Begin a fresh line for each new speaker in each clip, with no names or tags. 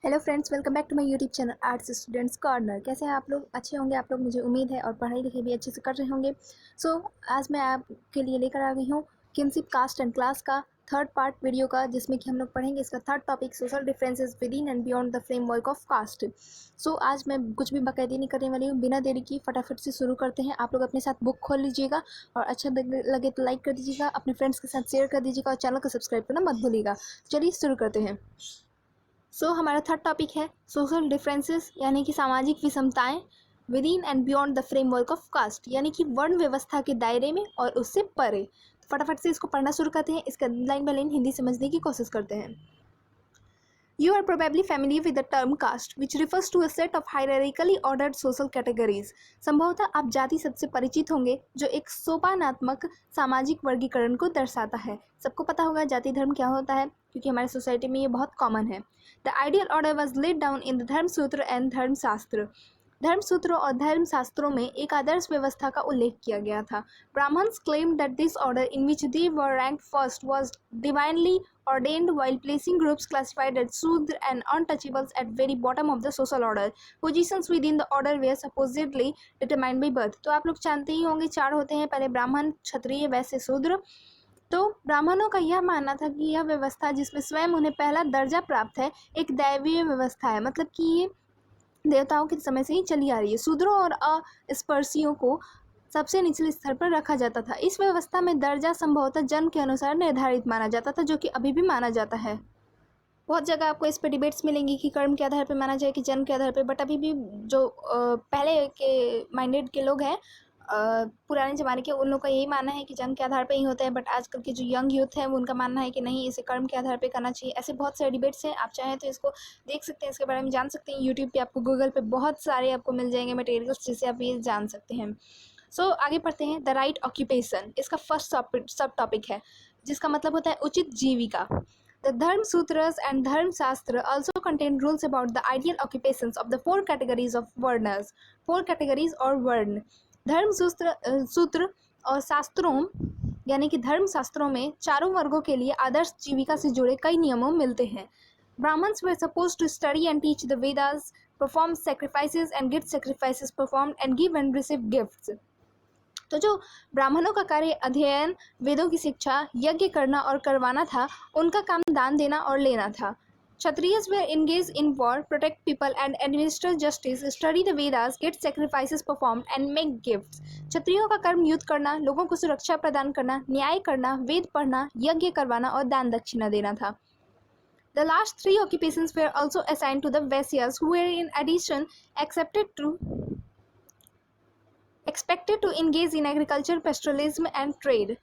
Hello friends, welcome back to my YouTube channel arts students corner. कैसे हैं आप लोग? अच्छे होंगे आप लोग, मुझे उम्मीद है, और पढ़ाई लिखाई भी अच्छे से कर रहे होंगे। आज मैं आपके लिए लेकर आ गई हूँ किनशिप कास्ट एंड क्लास का थर्ड पार्ट वीडियो का, जिसमें कि हम लोग पढ़ेंगे इसका third topic, social differences within and beyond the framework of caste. आज मैं कुछ भी बकैती नहीं करने वाली हूँ, बिना देरी की फटाफट से शुरू करते हैं। आप लोग अपने साथ बुक खोल लीजिएगा और अच्छा लगे तो लाइक कर दीजिएगा, अपने फ्रेंड्स के साथ शेयर कर दीजिएगा और चैनल को सब्सक्राइब करना मत भूलिएगा। चलिए शुरू करते हैं। हमारा थर्ड टॉपिक है सोशल डिफरेंसेस, यानी कि सामाजिक विषमताएं within and beyond the framework of caste, यानी कि वर्ण व्यवस्था के दायरे में और उससे परे। फटाफट से इसको पढ़ना शुरू करते हैं, इसका लाइन बाय लाइन हिंदी समझने की कोशिश करते हैं। You are probably familiar with the term caste, which refers to a set of hierarchically ordered social categories. संभवतः आप जाति शब्द से परिचित होंगे, जो एक सोपानात्मक सामाजिक वर्गीकरण को दर्शाता है। सबको पता होगा जाति धर्म क्या होता है, क्योंकि हमारे सोसाइटी में ये बहुत कॉमन है। The ideal order was laid down in the Dharmasutra and धर्मशास्त्र। धर्मसूत्रों और धर्मशास्त्रों में एक आदर्श व्यवस्था का उल्लेख किया गया था। Brahmans claim that this order in which they were ranked first was divinely ordained, while placing groups classified as Shudra and untouchables at very bottom of the social order. Positions within the order were supposedly determined by birth. तो आप लोग जानते ही होंगे, चार होते हैं, पहले ब्राह्मण, क्षत्रिय, वैश्य, शूद्र। तो ब्राह्मणों का यह मानना था कि यह व्यवस्था, जिसमें स्वयं उन्हें पहला दर्जा प्राप्त है, एक दैवीय व्यवस्था है, मतलब कि ये देवताओं के समय से ही चली आ रही है। शूद्रों और अस्पृश्यों को सबसे निचले स्तर पर रखा जाता था। इस व्यवस्था में दर्जा संभवतः जन्म के अनुसार निर्धारित माना जाता था, जो कि अभी भी माना जाता है। बहुत जगह आपको इस पर डिबेट्स मिलेंगी कि कर्म के आधार पर माना जाए कि जन्म के आधार पर, बट अभी भी जो पहले के माइंडेड के लोग हैं, पुराने ज़माने के, उन लोग का यही मानना है कि जन्म के आधार पर ही होता है। बट आजकल के जो यंग यूथ है, वो उनका मानना है कि नहीं, इसे कर्म के आधार पर करना चाहिए। ऐसे बहुत सारे डिबेट्स हैं, आप चाहें तो इसको देख सकते हैं, इसके बारे में जान सकते हैं। यूट्यूब पे आपको, गूगल पे बहुत सारे आपको मिल जाएंगे मटेरियल्स, जिससे आप ये जान सकते हैं। आगे पढ़ते हैं। द राइट ऑक्यूपेशन इसका फर्स्ट सब टॉपिक है, जिसका मतलब होता है उचित जीविका। The Dharmsutras and Dharmshastra also contain rules about the ideal occupations of the four categories of varnas. Four categories और वर्ण। धर्म सूत्र और शास्त्रों, यानी कि धर्म शास्त्रों में चारों वर्गों के लिए आदर्श जीविका से जुड़े कई नियमों मिलते हैं। Brahmins were supposed to study and teach the Vedas, perform sacrifices and get sacrifices performed, and give and receive gifts. तो जो ब्राह्मणों का कार्य अध्ययन, वेदों की शिक्षा, यज्ञ करना और करवाना था, उनका काम दान देना और लेना था। Kshatriyas were engaged in war, protect people and administer justice, study the Vedas, get sacrifices performed and make gifts. क्षत्रियों का कर्म युद्ध करना, लोगों को सुरक्षा प्रदान करना, न्याय करना, वेद पढ़ना, यज्ञ करवाना और दान दक्षिणा देना था। The last three occupations were also assigned to the Vaisyas, who were in addition expected to engage in agriculture, pastoralism and trade.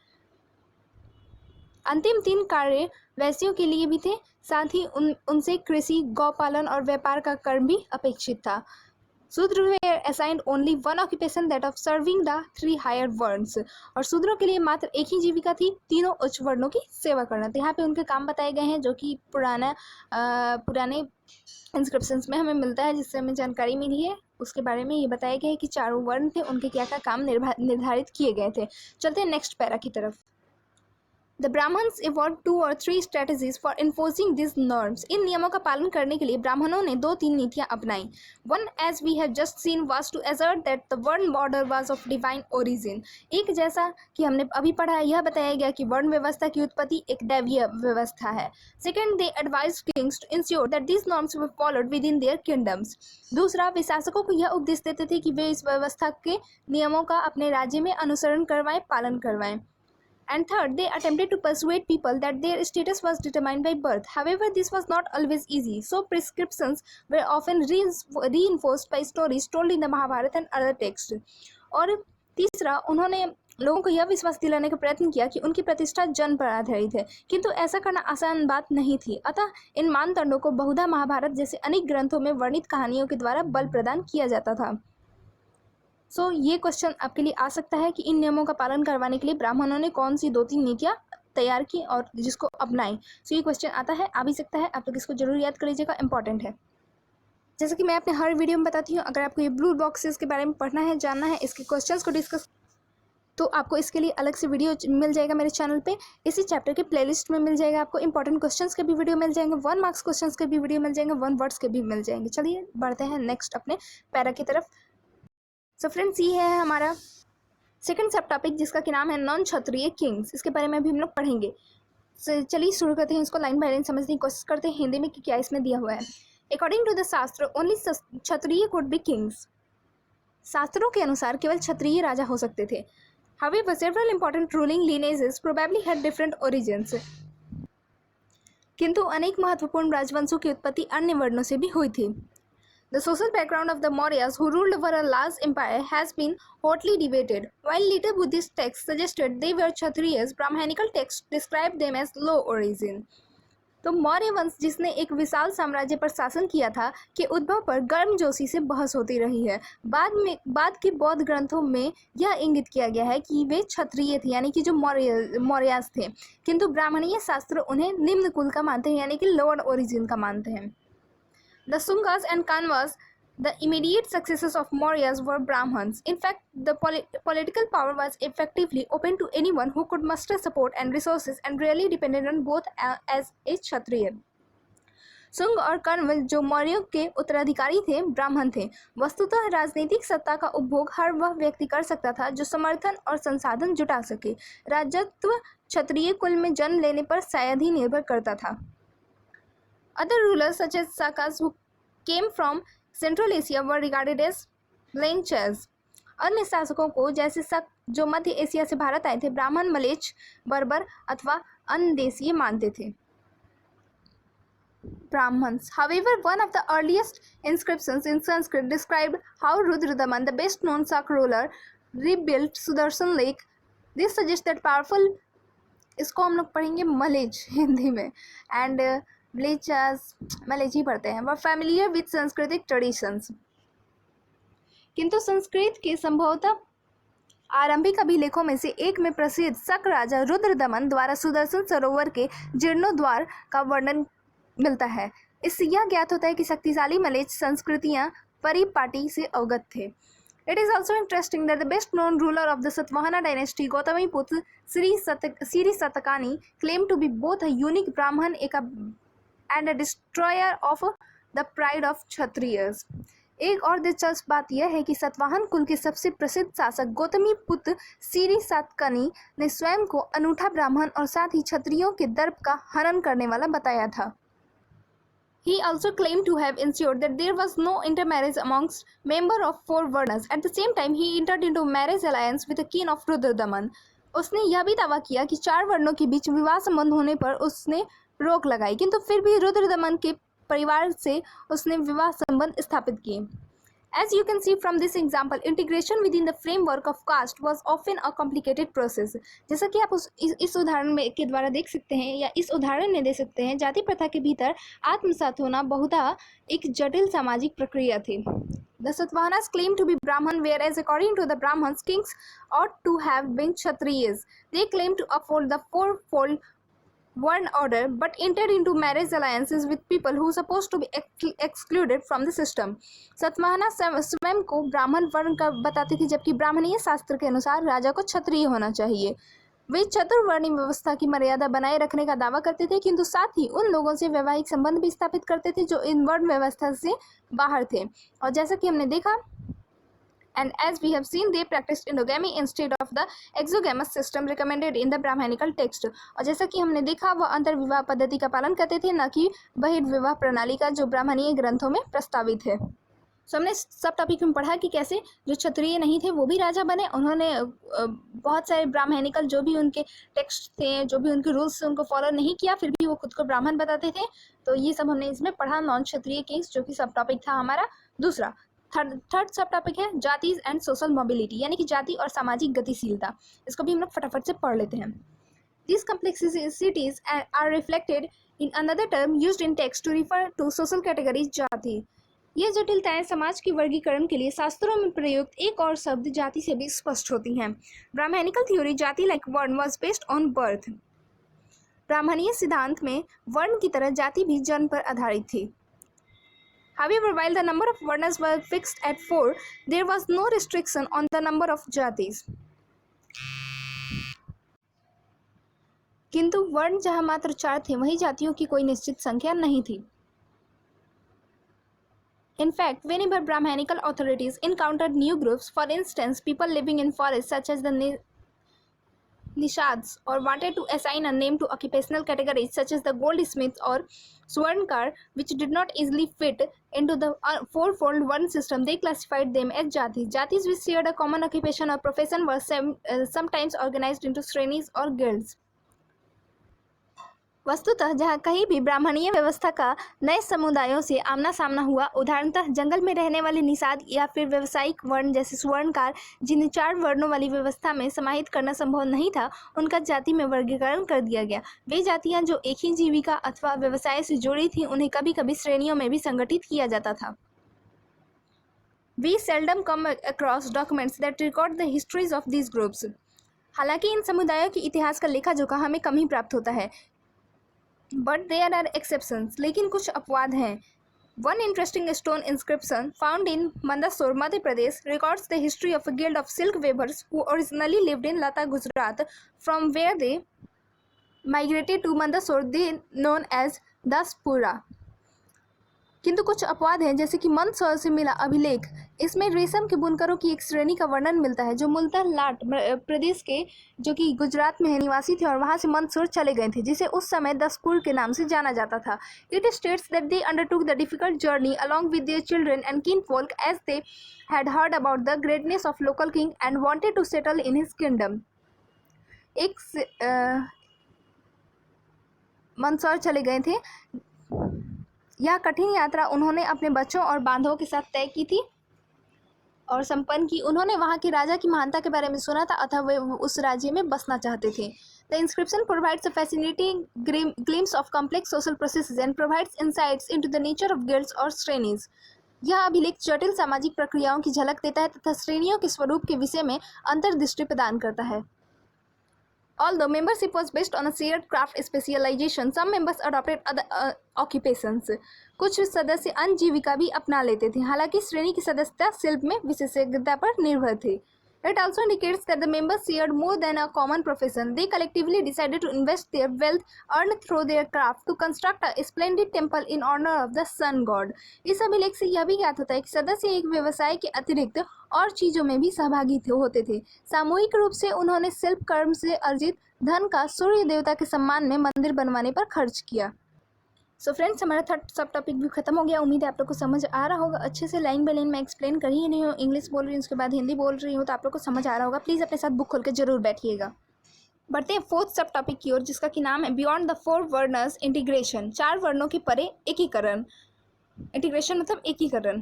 अंतिम तीन कार्य वैश्यों के लिए भी थे, साथ ही उनसे कृषि, गौपालन और व्यापार का कर्म भी अपेक्षित था। शूद्र were assigned only one occupation, that of serving the three higher वर्ण्स, और शूद्रों के लिए मात्र एक ही जीविका थी, तीनों उच्च वर्णों की सेवा करना। तो यहाँ पे उनके काम बताए गए हैं, जो कि पुराने इंस्क्रिप्शंस में हमें मिलता है, जिससे हमें जानकारी मिली है। उसके बारे में ये बताया गया है कि चारों वर्ण थे, उनके क्या क्या काम निर्धारित किए गए थे। चलते हैं नेक्स्ट पैरा की तरफ। The Brahmins evolved 2 or 3 strategies for enforcing these norms. इन नियमों का पालन करने के लिए ब्राह्मणों ने 2-3 नीतियां अपनाई। One, as we have just seen, was to assert that the वर्ण order was of divine origin. एक, जैसा कि हमने अभी पढ़ा है, यह बताया गया कि वर्ण व्यवस्था की उत्पत्ति एक दैवीय व्यवस्था है। Second, they advised kings to ensure that these norms were followed within their kingdoms. दूसरा, वे शासकों को यह उपदेश देते थे कि वे इस व्यवस्था के नियमों का अपने राज्य में अनुसरण करवाएं, पालन करवाएं। And third, they attempted to persuade people that their status was determined by birth. However, this was not always easy, so prescriptions were often reinforced by stories told in the Mahabharata and other texts. और तीसरा, उन्होंने लोगों को यह विश्वास दिलाने का प्रयत्न किया कि उनकी प्रतिष्ठा जन्म पर आधारित है, किंतु ऐसा करना आसान बात नहीं थी। अतः इन मानदंडों को बहुधा महाभारत जैसे अनेक ग्रंथों में वर्णित कहानियों के द्वारा बल प्रदान किया जाता था। ये क्वेश्चन आपके लिए आ सकता है कि इन नियमों का पालन करवाने के लिए ब्राह्मणों ने कौन सी 2-3 नीतियाँ तैयार की और जिसको अपनाई। ये क्वेश्चन आता है, आ भी सकता है, आप लोग इसको जरूर याद कर लीजिएगा, इंपॉर्टेंट है। जैसे कि मैं अपने हर वीडियो में बताती हूँ, अगर आपको ये ब्लू बॉक्सेस के बारे में पढ़ना है, जानना है, इसके क्वेश्चंस को डिस्कस तो आपको इसके लिए अलग से वीडियो मिल जाएगा मेरे चैनल पे। इसी चैप्टर के प्लेलिस्ट में मिल जाएगा आपको। इंपॉर्टेंट क्वेश्चंस के भी वीडियो मिल जाएंगे, 1 मार्क्स क्वेश्चंस के भी वीडियो मिल जाएंगे, 1 वर्ड्स के भी मिल जाएंगे। चलिए बढ़ते हैं नेक्स्ट अपने पैरा की तरफ। सो फ्रेंड्स, ये है हमारा सेकंड सब टॉपिक जिसका कि नाम है नॉन क्षत्रिय किंग्स। इसके बारे में भी हम लोग पढ़ेंगे। चलिए शुरू करते हैं, इसको लाइन बाय लाइन समझने की कोशिश करते हैं हिंदी में कि क्या इसमें दिया हुआ है। अकॉर्डिंग टू द शास्त्र only Kshatriya could be Kings. शास्त्रों के अनुसार केवल क्षत्रिय राजा हो सकते थे। However, several important ruling lineages probably had different origins. किंतु अनेक महत्वपूर्ण राजवंशों की उत्पत्ति अन्य वर्णों से भी हुई थी। The social background of the Mauryas, who ruled over a large empire, has been hotly debated. While later Buddhist texts suggested they were Kshatriyas, Brahmanical texts described them as low origin. तो मौर्य वंश जिसने एक विशाल साम्राज्य पर शासन किया था के उद्भव पर गर्मजोशी से बहस होती रही है। बाद के बौद्ध ग्रंथों में यह इंगित किया गया है कि वे क्षत्रिय थे, यानी कि जो मौर्यास थे, किंतु ब्राह्मणीय शास्त्र उन्हें निम्न कुल का मानते हैं, यानी कि लोअर ओरिजिन का मानते हैं। The Shungas and Kanvas, the immediate successors of Mauryas, were Brahmins. In fact, the political power was effectively open to anyone who could muster support and resources, and rarely depended on both as a Kshatriya. Shunga और कण्व जो मौर्यों के उत्तराधिकारी थे, ब्राह्मण थे। वस्तुतः राजनीतिक सत्ता का उपभोग हर वह व्यक्ति कर सकता था जो समर्थन और संसाधन जुटा सके। राजत्व क्षत्रिय कुल में जन्म लेने पर शायद ही निर्भर करता था। Other rulers such as Sakas, who came from Central Asia, were regarded as Lenchas. अन्य शासकों को जैसे शक जो मध्य एशिया से भारत आए थे, ब्राह्मण, मलेच्छ, बर्बर अथवा अन्य देशीय मानते थे। Brahmins. However, one of the earliest inscriptions in Sanskrit described how Rudradaman, the best known Sak ruler, rebuilt Sudarshan Lake. This suggests that powerful, इसको हम लोग पढ़ेंगे मलेच्छ हिंदी में, and मलेच्छस मलेच्छ पढ़ते हैं, वह familiar with सांस्कृतिक traditions. किंतु संस्कृत के संभवतः आरंभिक अभिलेखों में से एक में प्रसिद्ध शक राजा रुद्रदमन द्वारा सुदर्शन सरोवर के जीर्णोद्धार का वर्णन मिलता है। इससे यह ज्ञात होता है कि शक्तिशाली मलेच्छ संस्कृतियां परिपाटी से अवगत थे। It is also interesting that the best known ruler of the Satvahana dynasty, Gautamiputra Sri Satakani, claimed to be both a unique Brahman and a destroyer of the pride of Kshatriyas. एक और दिलचस्प बात यह है कि सतवाहन कुल के सबसे प्रसिद्ध शासक गौतमीपुत्र श्री सातकर्णी ने स्वयं को अनूठा ब्राह्मण और साथ ही क्षत्रियों के दर्प का हनन करने वाला बताया था। He also claimed to have ensured that there was no intermarriage amongst members of 4 varnas. At the same time, he entered into marriage alliance with the king of Rudradaman. उसने यह भी दावा किया कि 4 वर्णों के बीच विवाह संबंध होने पर उसने रोक लगाई, किंतु फिर भी रुद्रदमन के परिवार से उसने विवाह संबंध स्थापित किए। As you can see from this example, integration within the framework of caste was often a complicated process. जैसा कि आप इस उदाहरण में के द्वारा देख सकते हैं या इस उदाहरण में देख सकते हैं, जाति प्रथा के भीतर आत्मसात होना बहुधा एक जटिल सामाजिक प्रक्रिया थी। The Satavahanas claimed to be Brahman, whereas according to the Brahmins, kings ought to have been Kshatriyas. They claimed to uphold the fourfold Varn order, but entered into marriage alliances with people who were supposed to be excluded from the system. Satavahana स्वयं को ब्राह्मण वर्ण का बताते थे, जबकि ब्राह्मणीय शास्त्र के अनुसार राजा को क्षत्रिय होना चाहिए। वे चतुर्वर्णी व्यवस्था की मर्यादा बनाए रखने का दावा करते थे, किंतु साथ ही उन लोगों से वैवाहिक संबंध भी स्थापित करते थे जो इन वर्ण व्यवस्था से बाहर थे। और जैसा कि हमने देखा, and as we have seen, they practiced endogamy instead of the exogamous system recommended in the Brahmanical text. और जैसा कि हमने देखा, वह अंतर्विवाह पद्धति का पालन करते थे, न कि बहिर्विवाह प्रणाली का जो ब्राह्मणीय ग्रंथों में प्रस्तावित है। सो हमने सब टॉपिक में पढ़ा कि कैसे जो क्षत्रिय नहीं थे वो भी राजा बने। उन्होंने बहुत सारे ब्राह्मणिकल जो भी उनके टेक्स्ट थे, जो भी उनके रूल्स थे, उनको फॉलो नहीं किया, फिर भी वो खुद को ब्राह्मण बताते थे। तो ये सब हमने इसमें पढ़ा, नॉन क्षत्रिय किंग्स, जो कि सब टॉपिक था हमारा दूसरा। थर्ड सब टॉपिक है जातीज एंड सोशल मोबिलिटी, यानी कि जाति और सामाजिक गतिशीलता। इसको भी हम लोग फटाफट से पढ़ लेते हैं। These complexities are reflected in another term used in text to refer to social categories, जाति। ये जटिलताएं समाज की वर्गीकरण के लिए शास्त्रों में प्रयुक्त एक और शब्द जाति से भी स्पष्ट होती हैं। ब्राह्मणिकल थ्योरी जाति लाइक वर्ण वाज बेस्ड ऑन बर्थ। ब्राह्मणीय सिद्धांत में वर्ण की तरह जाति भी जन्म पर आधारित थी। However, while the number of varnas were fixed at 4, there was no restriction on the number of jatis. किंतु वर्ण जहाँ मात्र 4 थे, वहीं जातियों की कोई निश्चित संख्या नहीं थी। In fact, whenever Brahmanical authorities encountered new groups, for instance, people living in forests such as the Nishads, or wanted to assign a name to occupational categories such as the goldsmith or swarnkar, which did not easily fit into the fourfold one system, they classified them as jatis. Jatis which shared a common occupation or profession were sometimes organized into श्रेणीज or guilds. वस्तुतः जहाँ कहीं भी ब्राह्मणीय व्यवस्था का नए समुदायों से आमना सामना हुआ, उदाहरणतः जंगल में रहने वाले निषाद या फिर व्यवसायिक वर्ण जैसे स्वर्णकार, जिन्हें 4 वर्णों वाली व्यवस्था में समाहित करना संभव नहीं था, उनका जाति में वर्गीकरण कर दिया गया। वे जातियां जो एक ही जीविका अथवा व्यवसाय से जुड़ी थी, उन्हें कभी कभी श्रेणियों में भी संगठित किया जाता था। We seldom come across documents that record the histories of these groups. हालांकि इन समुदायों के इतिहास का लेखा जोखा हमें कम ही प्राप्त होता है, बट देयर आर एक्सेप्शंस, लेकिन कुछ अपवाद हैं। One interesting stone inscription found in Mandsaur, Madhya Pradesh, records the history of a guild of silk weavers who originally lived in Lata, Gujarat, from where they migrated to Mandsaur, they known as Dashapura. किंतु कुछ अपवाद हैं, जैसे कि मंदसौर से मिला अभिलेख। इसमें रेशम के बुनकरों की एक श्रेणी का वर्णन मिलता है जो मूलतः लाट प्रदेश के, जो कि गुजरात में निवासी थे और वहां से मंदसौर चले गए थे, जिसे उस समय दसपुर के नाम से जाना जाता था। It states that they undertook the difficult journey along with their children and kinfolk as they had heard about the greatness of local king and wanted to settle in his kingdom. Mandsaur चले गए थे। यह कठिन यात्रा उन्होंने अपने बच्चों और बांधवों के साथ तय की थी और संपन्न की। उन्होंने वहां के राजा की महानता के बारे में सुना था, अतः वे उस राज्य में बसना चाहते थे। The inscription provides a fascinating glimpse of complex social processes and provides insights into the nature of guilds और श्रेणीज। यह अभिलेख जटिल सामाजिक प्रक्रियाओं की झलक देता है तथा श्रेणियों के स्वरूप के विषय में अंतर्दृष्टि प्रदान करता है। Although membership was based on a shared craft specialization, some members adopted other occupations. कुछ सदस्य अन्य जीविका भी अपना लेते थे, हालांकि श्रेणी की सदस्यता शिल्प में विशेषज्ञता पर निर्भर थी। It also indicates that the members shared more than a common profession. They collectively decided to invest their wealth earned through their craft to construct a splendid temple in honor of the sun god. इस अभिलेख से यह भी ज्ञात होता है कि सदस्य एक व्यवसाय के अतिरिक्त और चीजों में भी सहभागी होते थे। सामूहिक रूप से उन्होंने शिल्प कर्म से अर्जित धन का सूर्य देवता के सम्मान में मंदिर बनवाने पर खर्च किया। सो फ्रेंड्स, हमारा थर्ड सब टॉपिक भी खत्म हो गया। उम्मीद है आप लोग को समझ आ रहा होगा अच्छे से। लाइन बाय लाइन मैं एक्सप्लेन कर ही नहीं हूँ, इंग्लिश बोल रही हूँ, उसके बाद हिंदी बोल रही हूँ, तो आप लोग को समझ आ रहा होगा। प्लीज़ अपने साथ बुक खोल के जरूर बैठिएगा। बढ़ते हैं फोर्थ सब टॉपिक की ओर, जिसका कि नाम है बियॉन्ड द 4 वर्नर्स इंटीग्रेशन। 4 वर्णों के परे एकीकरण। इंटीग्रेशन मतलब एकीकरण।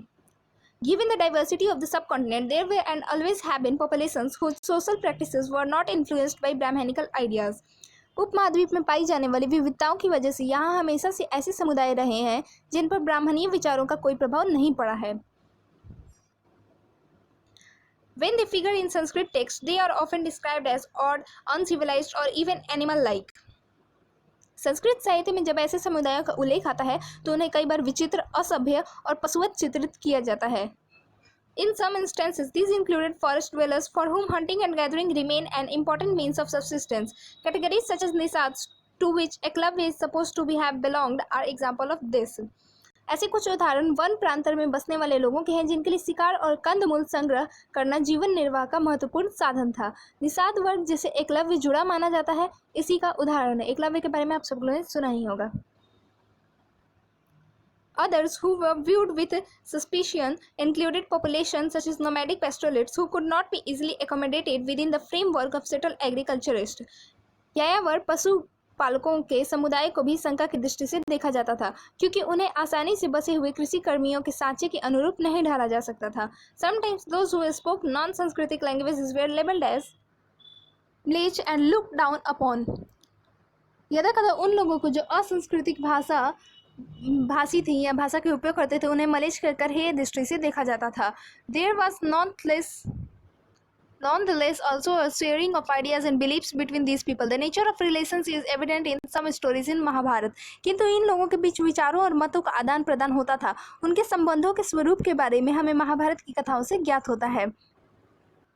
Given the diversity of the subcontinent, there were and always have been populations whose social practices were not influenced by Brahmanical ideas. उपमहाद्वीप में पाई जाने वाली विविधताओं की वजह से यहाँ हमेशा से ऐसे समुदाय रहे हैं जिन पर ब्राह्मणीय विचारों का कोई प्रभाव नहीं पड़ा है। When they figure in Sanskrit texts, they are often described as odd, uncivilized or even animal-like. Sanskrit साहित्य में जब ऐसे समुदायों का उल्लेख आता है तो उन्हें कई बार विचित्र, असभ्य और पशुवत चित्रित किया जाता है। In some instances, these included forest dwellers for whom hunting and gathering remain an important means of subsistence. Categories such as Nisads, to which Eklavya is supposed to have belonged, are example of this. ऐसे कुछ उदाहरण one प्रांतर में बसने वाले लोगों के हैं जिनके लिए शिकार और कंदमूल संग्रह करना जीवन निर्वाह का महत्वपूर्ण साधन था। निषाद वर्ग जिसे एकलव्य जुड़ा माना जाता है, इसी का उदाहरण है। एकलव्य के बारे में आप सब लोगों ने सुना ही होगा। Others who were viewed with suspicion included populations such as nomadic pastoralists who could not be easily accommodated within the framework of settled agriculturists. यायावर पशु पालकों के समुदाय को भी शंका की दृष्टि से देखा जाता था, क्योंकि उन्हें आसानी से बसे हुए कृषि कर्मियों के सांचे के अनुरूप नहीं ढाला जा सकता था। Sometimes those who spoke non-Sanskritic languages were labeled as bleach and looked down upon. यदा-कदा उन लोगों को जो असंस्कृतिक भाषी थी या भाषा के उपयोग करते थे, उन्हें मलेच्छ कर हे दृष्टि से देखा जाता था। There was nonetheless also a sharing of ideas and beliefs between these people. The nature of relations is evident in some stories in Mahabharat. किंतु इन लोगों के बीच विचारों और मतों का आदान प्रदान होता था। उनके संबंधों के स्वरूप के बारे में हमें महाभारत की कथाओं से ज्ञात होता है।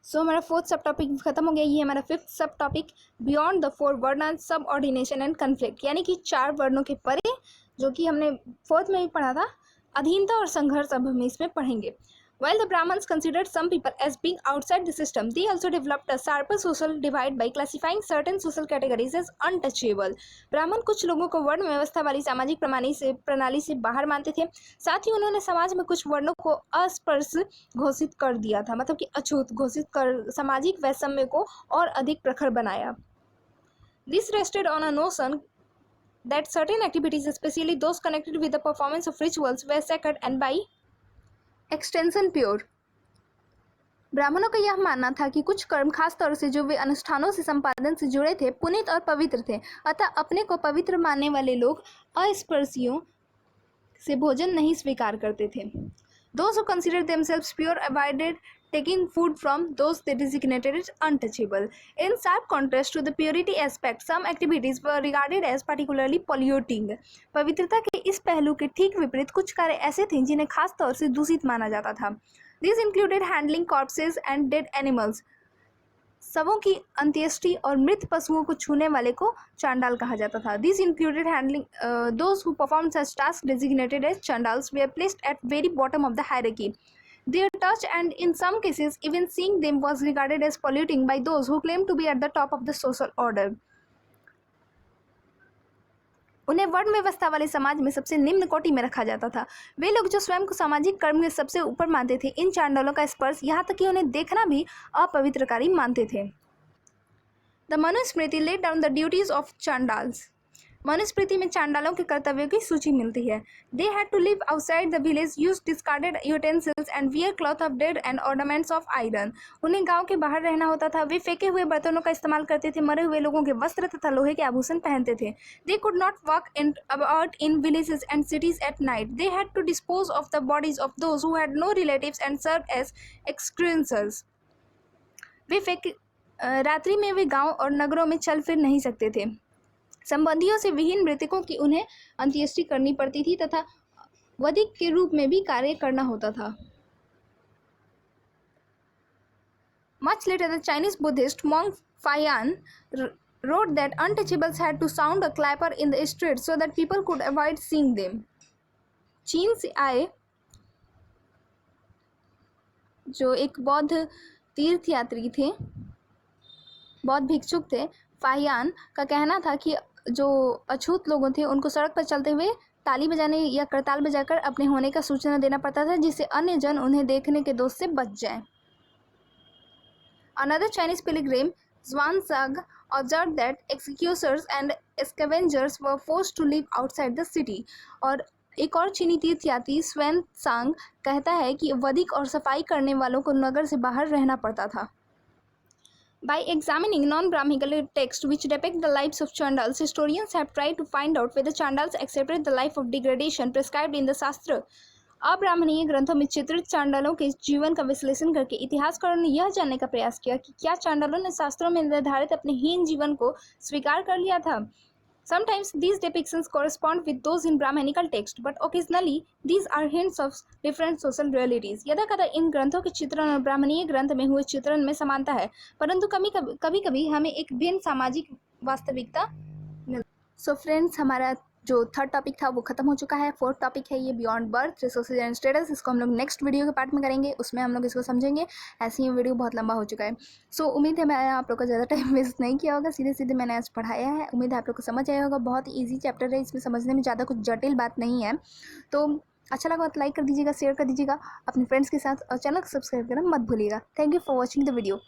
सो हमारा फोर्थ सब टॉपिक खत्म हो गया। ये हमारा फिफ्थ सब टॉपिक बियॉन्ड द फोर वर्ण सब ऑर्डिनेशन एंड कन्फ्लिक्ट, यानी कि 4 वर्णों के परे, जो कि हमने फोर्थ में भी पढ़ा था, अधीनता और संघर्ष अब हम इसमें पढ़ेंगे। While the Brahmins considered some people as being outside the system, they also developed a sharper social divide by classifying certain social categories as untouchable. ब्राह्मण कुछ लोगों को वर्ण व्यवस्था वाली सामाजिक प्रणाली से बाहर मानते थे। साथ ही उन्होंने समाज में कुछ वर्णों को अस्पर्श घोषित कर दिया था, मतलब कि अछूत घोषित कर सामाजिक वैषम्य को और अधिक प्रखर बनाया। This rested on a notion that certain activities, especially those connected with the performance of rituals, were sacred and by extension pure. ब्राह्मणों का यह मानना था कि कुछ कर्म, खास तौर से जो वे अनुष्ठानों से संपादन से जुड़े थे, पुनीत और पवित्र थे। अतः अपने को पवित्र मानने वाले लोग अस्पर्शियों से भोजन नहीं स्वीकार करते थे। Those who considered themselves pure avoided taking food from those they designated as untouchable. In sharp contrast to the purity aspect, some activities were regarded as particularly polluting. पवित्रता के इस पहलू के ठीक विपरीत कुछ कार्य ऐसे थे जिन्हें खास तौर से दूषित माना जाता था। These included handling corpses and dead animals. शवों की अंत्येष्टि और मृत पशुओं को छूने वाले को चांडाल कहा जाता था। These included handling those who performed such tasks designated as chandals were placed at very bottom of the hierarchy. Their touch and in some cases even seeing them was regarded as polluting by those who claimed to be at the top of the social order. उन्हें वर्ण व्यवस्था वाले समाज में सबसे निम्न कोटि में रखा जाता था। वे लोग जो स्वयं को सामाजिक कर्म के सबसे ऊपर मानते थे, इन चांडालों का स्पर्श, यहाँ तक कि उन्हें देखना भी अपवित्रकारी मानते थे। The Manusmriti laid down the duties of chandals. Manusmriti में चांडालों के कर्तव्यों की सूची मिलती है। They had to live outside the village, use discarded utensils and wear cloth of dead and ornaments of iron. उन्हें गांव के बाहर रहना होता था। वे फेंके हुए बर्तनों का इस्तेमाल करते थे, मरे हुए लोगों के वस्त्र तथा लोहे के आभूषण पहनते थे। They could not walk about in villages and cities at night. They had to dispose of the bodies of those who had no relatives and served as executioners. रात्रि में वे गांव और नगरों में चल फिर नहीं सकते थे। संबंधियों से विहीन मृतकों की उन्हें अंत्येष्टि करनी पड़ती थी तथा वधिक के रूप में भी कार्य करना होता था। Much later, the Chinese Buddhist monk Fayan wrote that untouchables had to sound a clapper in the street so that people could avoid seeing them. चीन से आए जो एक बौद्ध तीर्थयात्री थे, बौद्ध भिक्षुक थे, फाहियान का कहना था कि जो अछूत लोगों थे उनको सड़क पर चलते हुए ताली बजाने या करताल बजाकर अपने होने का सूचना देना पड़ता था, जिससे अन्य जन उन्हें देखने के दोष से बच जाएं। Another Chinese pilgrim, Zhuangzang, observed that executioners and scavengers were forced to live outside the city. और एक और चीनी तीर्थयात्री स्वयं सांग कहता है कि वधिक और सफाई करने वालों को नगर से बाहर रहना पड़ता था। By examining non-Brahminical texts which depict the lives of Chandals, historians have tried to find out whether Chandals accepted the life of degradation prescribed in the Shastra. अब्राह्मणीय ग्रंथों में चित्रित चांडालों के जीवन का विश्लेषण करके इतिहासकारों ने यह जानने का प्रयास किया कि क्या चांडालों ने शास्त्रों में निर्धारित अपने हीन जीवन को स्वीकार कर लिया था। Sometimes these depictions correspond with those in Brahminical text, but occasionally these are hints of different social realities. यदा-कदा इन ग्रंथों के चित्रण और ब्राह्मणीय ग्रंथ में हुए चित्रण में समानता है, परंतु कभी-कभी हमें एक भिन्न सामाजिक वास्तविकता मिलती है। सो फ्रेंड्स, हमारा जो थर्ड टॉपिक था वो खत्म हो चुका है। फोर्थ टॉपिक है ये beyond birth, resources and status. इसको हम लोग नेक्स्ट वीडियो के पार्ट में करेंगे, उसमें हम लोग इसको समझेंगे। ऐसे ही वीडियो बहुत लंबा हो चुका है। सो उम्मीद है मैंने आप लोग का ज़्यादा टाइम वेस्ट नहीं किया होगा, सीधे सीधे मैंने आज पढ़ाया है। उम्मीद है आप लोग को समझ आया होगा। बहुत ही ईजी चैप्टर है, इसमें समझने में ज़्यादा कुछ जटिल बात नहीं है। तो अच्छा लगा तो लाइक कर दीजिएगा, शेयर कर दीजिएगा अपने फ्रेंड्स के साथ, और चैनल को सब्सक्राइब करना मत भूलिएगा। Thank you for watching the video.